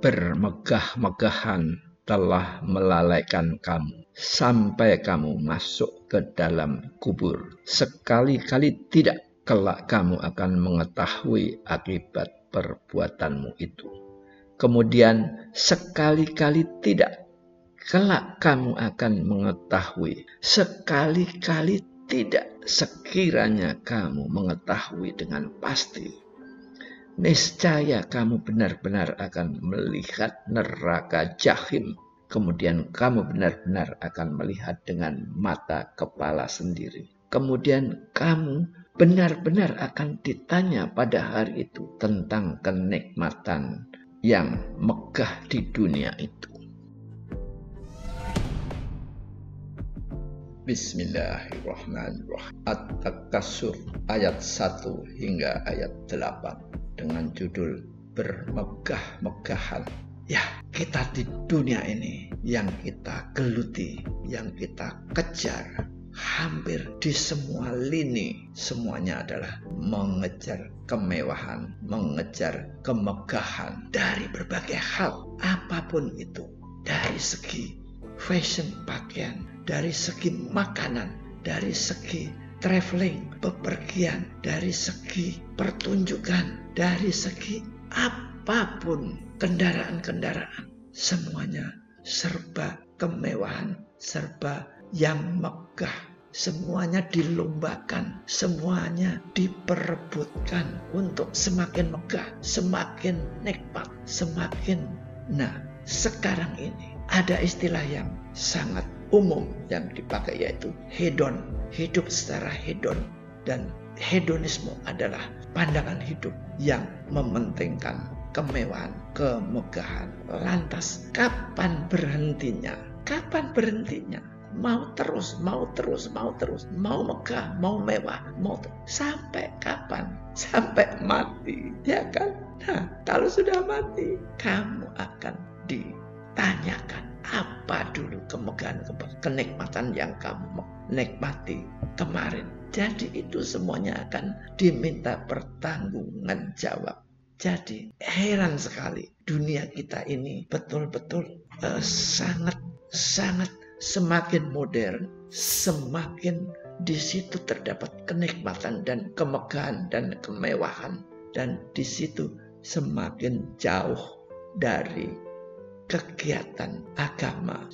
bermegah-megahan telah melalaikan kamu sampai kamu masuk ke dalam kubur. Sekali-kali tidak, kelak kamu akan mengetahui akibat perbuatanmu itu. Kemudian sekali-kali tidak, kelak kamu akan mengetahui. Sekali-kali tidak, sekiranya kamu mengetahui dengan pasti. Niscaya kamu benar-benar akan melihat neraka jahim. Kemudian kamu benar-benar akan melihat dengan mata kepala sendiri. Kemudian kamu benar-benar akan ditanya pada hari itu tentang kenikmatan yang megah di dunia itu. Bismillahirrahmanirrahim. At-Takasur ayat 1 hingga ayat 8 dengan judul bermegah-megahan. Ya, kita di dunia ini yang kita geluti, yang kita kejar, hampir di semua lini, semuanya adalah mengejar kemewahan, mengejar kemegahan dari berbagai hal, apapun itu, dari segi fashion pakaian, dari segi makanan, dari segi traveling, bepergian, dari segi pertunjukan, dari segi apapun, kendaraan-kendaraan, semuanya serba kemewahan, serba yang megah, semuanya dilombakan, semuanya diperebutkan untuk semakin megah, semakin nikmat, semakin. Nah, sekarang ini ada istilah yang sangat umum yang dipakai, yaitu hedon, hidup secara hedon. Dan hedonisme adalah pandangan hidup yang mementingkan kemewahan, kemegahan. Lantas kapan berhentinya? Kapan berhentinya? Mau terus, mau terus, mau terus, mau megah, mau mewah, mau sampai kapan? Sampai mati, ya kan? Nah, kalau sudah mati, kamu akan ditanyakan apa dulu kemegahan, kenikmatan yang kamu nikmati kemarin. Jadi itu semuanya akan diminta pertanggungjawaban. Jadi heran sekali, dunia kita ini betul-betul sangat semakin modern, semakin di situ terdapat kenikmatan dan kemegahan dan kemewahan, dan di situ semakin jauh dari kegiatan agama,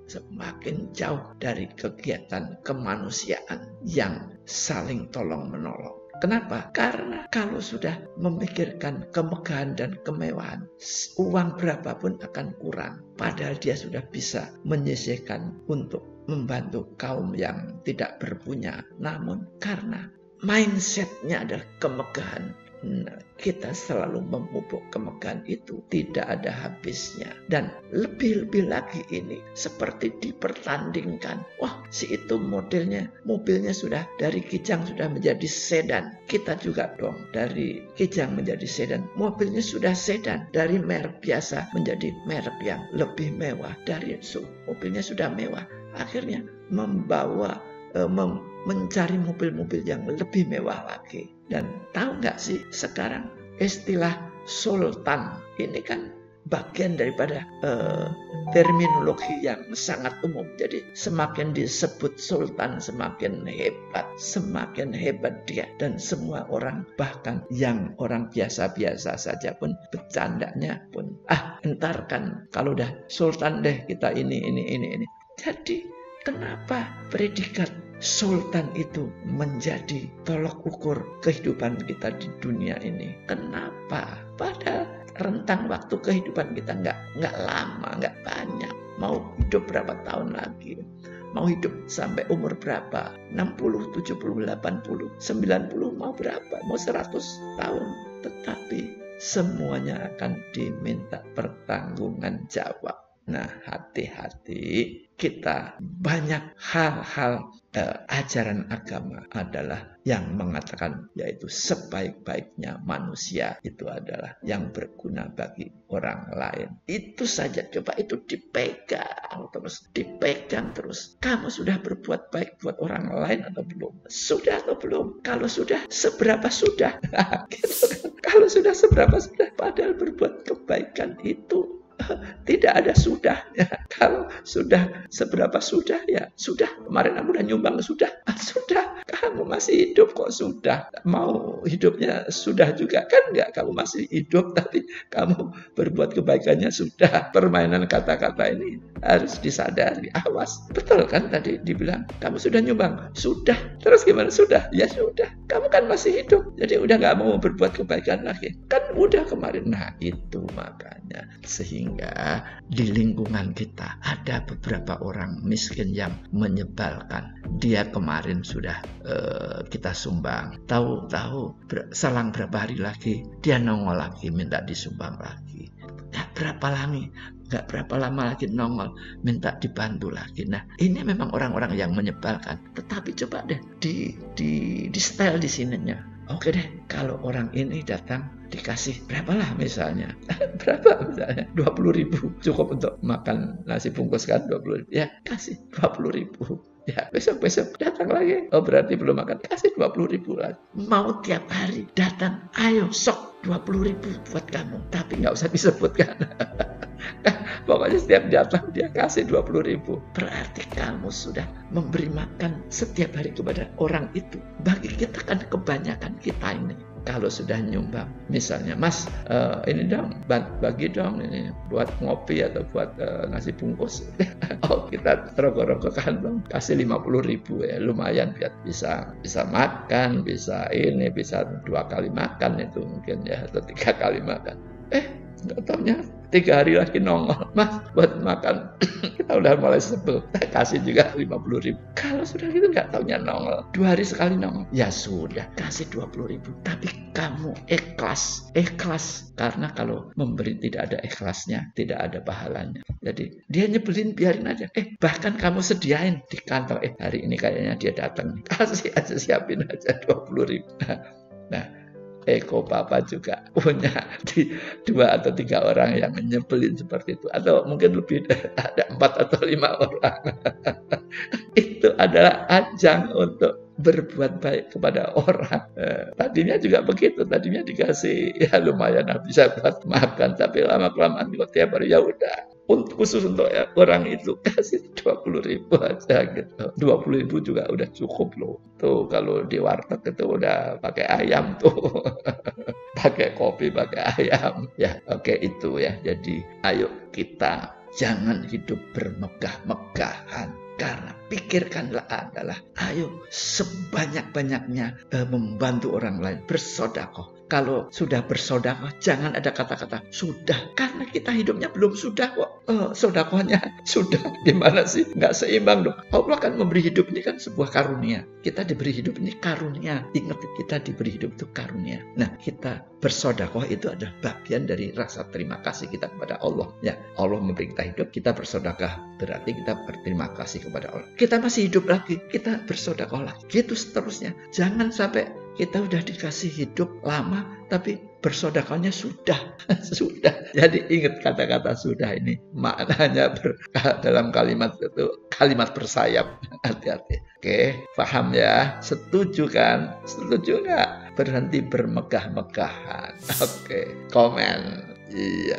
semakin jauh dari kegiatan kemanusiaan yang saling tolong-menolong. Kenapa? Karena kalau sudah memikirkan kemegahan dan kemewahan, uang berapapun akan kurang. Padahal dia sudah bisa menyisihkan untuk membantu kaum yang tidak berpunya. Namun karena mindsetnya adalah kemegahan, nah, kita selalu memupuk kemegahan itu, tidak ada habisnya. Dan lebih-lebih lagi ini seperti dipertandingkan. Wah, si itu mobilnya sudah dari kijang sudah menjadi sedan. Kita juga dong dari kijang menjadi sedan. Mobilnya sudah sedan, dari merek biasa menjadi merek yang lebih mewah. Dari mobilnya sudah mewah, akhirnya mencari mobil-mobil yang lebih mewah lagi. Dan tahu nggak sih sekarang istilah sultan ini kan bagian daripada terminologi yang sangat umum. Jadi semakin disebut sultan semakin hebat dia. Dan semua orang, bahkan yang orang biasa-biasa saja pun bercandanya pun, entar kan kalau udah sultan deh kita ini. Jadi kenapa predikat sultan itu menjadi tolok ukur kehidupan kita di dunia ini? Kenapa? Padahal rentang waktu kehidupan kita nggak lama, nggak banyak. Mau hidup berapa tahun lagi? Mau hidup sampai umur berapa? 60, 70, 80, 90, mau berapa? Mau 100 tahun. Tetapi semuanya akan diminta pertanggungjawaban. Nah, hati-hati, kita banyak hal-hal ajaran agama adalah yang mengatakan yaitu sebaik-baiknya manusia itu adalah yang berguna bagi orang lain. Itu saja, coba itu dipegang terus. Kamu sudah berbuat baik buat orang lain atau belum? Sudah atau belum? Kalau sudah, seberapa sudah? Gitu kan? Kalau sudah, seberapa sudah? Padahal berbuat kebaikan itu tidak ada sudahnya. Kalau sudah, seberapa sudah? Ya sudah. Kemarin aku udah nyumbang, sudah. Sudah. Kamu masih hidup kok sudah. Mau hidupnya sudah juga kan enggak? Kamu masih hidup tapi kamu berbuat kebaikannya sudah. Permainan kata-kata ini harus disadari. Awas. Betul kan tadi dibilang kamu sudah nyumbang? Sudah. Terus gimana? Sudah. Ya sudah. Kamu kan masih hidup. Jadi udah nggak mau berbuat kebaikan lagi. Kan udah kemarin. Nah itu makanya sehingga di lingkungan kita ada beberapa orang miskin yang menyebalkan. Dia kemarin sudah kita sumbang, tahu-tahu selang berapa hari lagi dia nongol lagi minta disumbang lagi. Nggak berapa lama lagi nongol minta dibantu lagi. Nah ini memang orang-orang yang menyebalkan. Tetapi coba deh di style di sininya. Oke deh, kalau orang ini datang dikasih berapalah misalnya. Berapa misalnya? 20.000 cukup untuk makan nasi bungkus kan 20.000. Ya, kasih 20.000. Ya, besok datang lagi. Oh, berarti belum makan. Kasih 20.000 lagi. Mau tiap hari datang, ayo sok 20.000 buat kamu. Tapi nggak usah disebutkan. Pokoknya setiap datang dia kasih 20.000. Berarti kamu sudah memberi makan setiap hari kepada orang itu. Bagi kita kan kebanyakan kita ini kalau sudah nyumbang, misalnya Mas ini dong bagi dong ini buat ngopi atau buat nasi bungkus. Oh kita rokok-rokokan dong, kasih 50.000 ya lumayan biar bisa makan, bisa 2 kali makan itu mungkin ya atau 3 kali makan. Nggak taunya 3 hari lagi nongol, Mas buat makan. Kita udah mulai sebel, kasih juga 50.000. Kalau sudah gitu nggak taunya nongol, 2 hari sekali nongol. Ya sudah, kasih 20.000. Tapi kamu ikhlas. Karena kalau memberi tidak ada ikhlasnya, tidak ada pahalanya. Jadi dia nyebelin biarin aja. Bahkan kamu sediain di kantor. Hari ini kayaknya dia datang, kasih aja, siapin aja 20.000. Nah, Eko Papa juga punya 2 atau 3 orang yang nyebelin seperti itu. Atau mungkin lebih ada 4 atau 5 orang. Itu adalah ajang untuk berbuat baik kepada orang. Tadinya juga begitu. Tadinya dikasih ya lumayan bisa buat makan. Tapi lama-kelamaan kok tiap hari ya udah. Khusus untuk orang itu kasih 20.000 aja gitu. 20.000 juga udah cukup loh. Tuh kalau di warteg itu udah pakai ayam tuh. Pakai kopi, pakai ayam. Ya oke itu ya. Jadi ayo kita jangan hidup bermegah-megahan. Karena pikirkanlah adalah ayo sebanyak-banyaknya membantu orang lain, bersedekah. Kalau sudah bersedekah jangan ada kata-kata sudah, karena kita hidupnya belum sudah kok. Sedekahnya sudah gimana sih? Nggak seimbang dong. Allah kan memberi hidup ini kan sebuah karunia. Kita diberi hidup ini karunia. Ingat kita diberi hidup itu karunia. Nah kita bersedekah itu adalah bagian dari rasa terima kasih kita kepada Allah. Ya Allah memberi kita hidup, kita bersedekah berarti kita berterima kasih kepada Allah. Kita masih hidup lagi, kita bersedekah lagi. Gitu seterusnya. Jangan sampai kita udah dikasih hidup lama, tapi bersedekahnya sudah. Jadi ingat kata-kata sudah ini. Maknanya dalam kalimat itu, kalimat bersayap. Hati-hati. Oke, paham ya? Setuju kan? Setuju nggak? Berhenti bermegah-megahan. Oke, komen. Iya.